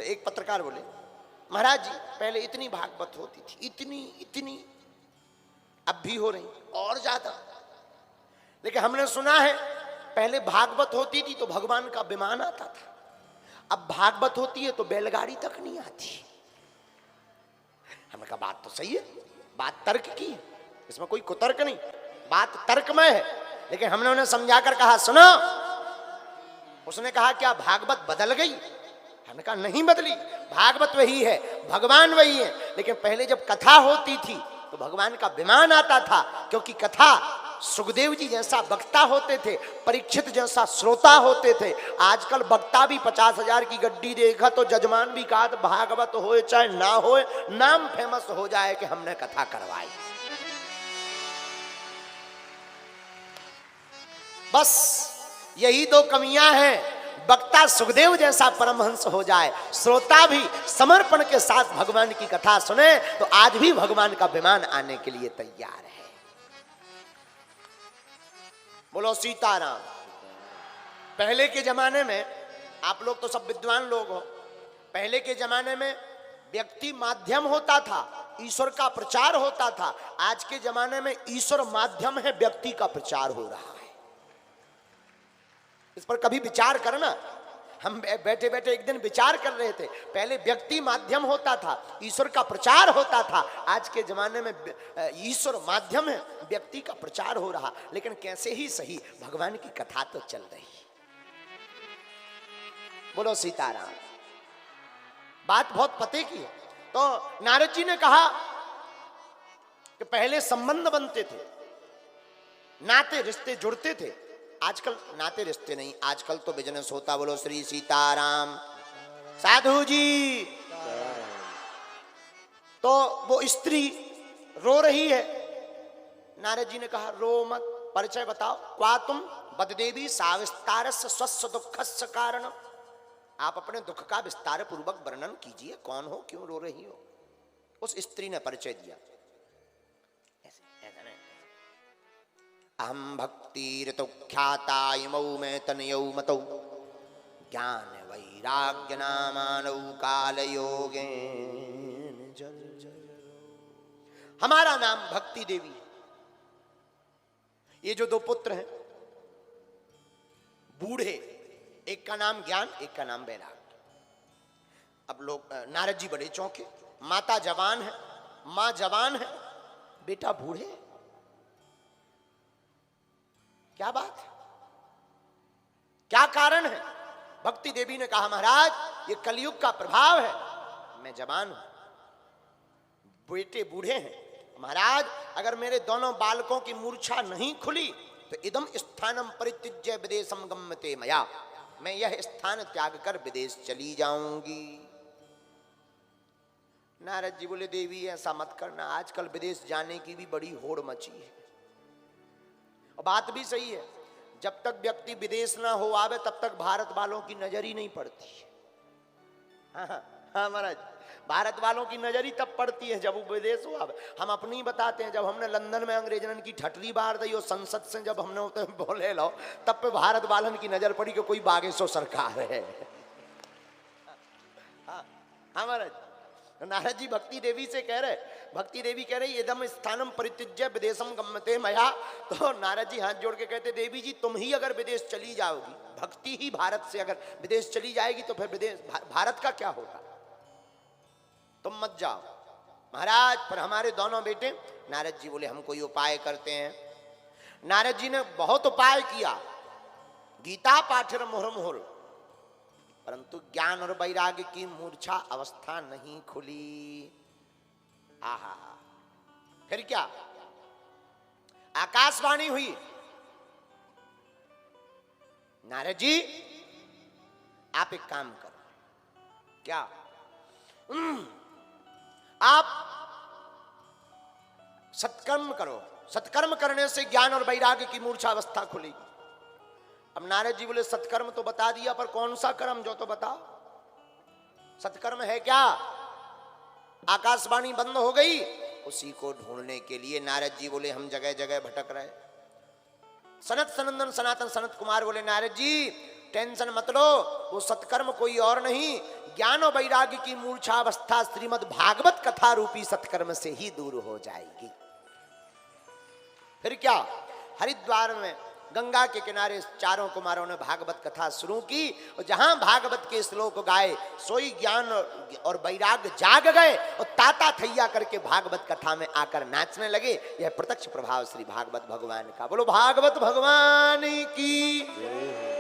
तो एक पत्रकार बोले, महाराज जी पहले इतनी भागवत होती थी, इतनी, अब भी हो रही और ज्यादा, लेकिन हमने सुना है पहले भागवत होती थी तो भगवान का विमान आता था, अब भागवत होती है तो बैलगाड़ी तक नहीं आती। हमने कहा बात तो सही है, बात तर्क की है, इसमें कोई कुतर्क नहीं, बात तर्कमय है। लेकिन हमने उन्हें समझाकर कहा सुनो, उसने कहा क्या भागवत बदल गई? हमने कहा नहीं बदली, भागवत वही है, भगवान वही है, लेकिन पहले जब कथा होती थी तो भगवान का विमान आता था, क्योंकि कथा सुखदेव जी जैसा वक्ता होते थे, परीक्षित जैसा श्रोता होते थे। आजकल वक्ता भी 50,000 की गड्डी देखा तो जजमान भी कहा भागवत होए चाहे ना होए, नाम फेमस हो जाए कि हमने कथा करवाई। बस यही दो कमियां हैं, वक्ता सुखदेव जैसा परमहंस हो जाए, श्रोता भी समर्पण के साथ भगवान की कथा सुने, तो आज भी भगवान का विमान आने के लिए तैयार है। बोलो सीताराम। पहले के जमाने में, आप लोग तो सब विद्वान लोग हो, पहले के जमाने में व्यक्ति माध्यम होता था, ईश्वर का प्रचार होता था। आज के जमाने में ईश्वर माध्यम है, व्यक्ति का प्रचार हो रहा है। इस पर कभी विचार करना। हम बैठे बैठे एक दिन विचार कर रहे थे, पहले व्यक्ति माध्यम होता था, ईश्वर का प्रचार होता था। आज के जमाने में ईश्वर माध्यम है, व्यक्ति का प्रचार हो रहा। लेकिन कैसे ही सही, भगवान की कथा तो चल रही। बोलो सीताराम। बात बहुत पते की है। तो नारद जी ने कहा कि पहले संबंध बनते थे, नाते रिश्ते जुड़ते थे। आजकल नाते रिश्ते नहीं, आजकल तो बिजनेस होता। बोलो श्री सीताराम। साधु जी, तो वो स्त्री रो रही है। नारद जी ने कहा रो मत, परिचय बताओ। क्वा तुम बददेवी साविस्तारस्य स्वस्य दुःखस्य कारणम। आप अपने दुख का विस्तार पूर्वक वर्णन कीजिए, कौन हो, क्यों रो रही हो। उस स्त्री ने परिचय दिया, अहम भक्ति ऋतु ख्याता इमौ में तनयौ मतौ ज्ञान वैराग्य नामानौ काल योगेन जल जल। हमारा नाम भक्ति देवी है। ये जो दो पुत्र हैं बूढ़े, एक का नाम ज्ञान, एक का नाम वैराग्य। अब लोग, नारद जी बड़े चौंके। माता जवान है, मां जवान है, बेटा बूढ़े, क्या बात है, क्या कारण है? भक्ति देवी ने कहा महाराज ये कलयुग का प्रभाव है। मैं जवान हूं, बेटे बूढ़े हैं। महाराज अगर मेरे दोनों बालकों की मूर्छा नहीं खुली तो इदम स्थानम परित्यज्य विदेशम गम्यते मया, मैं यह स्थान त्याग कर विदेश चली जाऊंगी। नारद जी बोले देवी ऐसा मत करना, आजकल विदेश जाने की भी बड़ी होड़ मची है। बात भी सही है, जब तक व्यक्ति विदेश ना हो आवे तब तक भारत वालों की नजर ही नहीं पड़ती। हाँ महाराज, भारत वालों की नजर ही तब पड़ती है जब वो विदेश हो आवे। हम अपनी बताते हैं, जब हमने लंदन में अंग्रेजन की ठटरी बार दी और संसद से जब हमने उतने बोले लो, तब पे भारत वालों की नजर पड़ी कि कोई बागेश्वर सरकार है। हाँ महाराज, नारद जी भक्ति देवी से कह रहे, भक्ति देवी कह रही इदम स्थानम परित्यज्य विदेशम गम्यते मया। तो नारद जी हाथ जोड़ के कहते देवी जी तुम ही अगर विदेश चली जाओगी, भक्ति ही भारत से अगर विदेश चली जाएगी तो फिर विदेश भारत का क्या होगा, तुम मत जाओ। महाराज पर हमारे दोनों बेटे, नारद जी बोले हम कोई उपाय करते हैं। नारद जी ने बहुत उपाय किया, गीता पाठर मुहुर्मुहुर, परंतु ज्ञान और वैराग्य की मूर्छा अवस्था नहीं खुली। आहा, फिर क्या, आकाशवाणी हुई, नारद जी आप एक काम करो। क्या? आप सत्कर्म करो, सत्कर्म करने से ज्ञान और वैराग्य की मूर्छा अवस्था खुलेगी। अब नारद जी बोले सत्कर्म तो बता दिया, पर कौन सा कर्म जो तो बताओ, सत्कर्म है क्या? आकाशवाणी बंद हो गई, उसी को ढूंढने के लिए नारद जी बोले हम जगह जगह भटक रहे। सनत सनंदन सनातन सनत कुमार बोले नारद जी टेंशन मत लो, वो सत्कर्म कोई और नहीं, ज्ञान और वैराग्य की मूर्छावस्था श्रीमद् भागवत कथा रूपी सत्कर्म से ही दूर हो जाएगी। फिर क्या, हरिद्वार में गंगा के किनारे चारों कुमारों ने भागवत कथा शुरू की और जहां भागवत के श्लोक गाए सोई ज्ञान और वैराग्य जाग गए और ताता थैया करके भागवत कथा में आकर नाचने लगे। यह प्रत्यक्ष प्रभाव श्री भागवत भगवान का। बोलो भागवत भगवान की।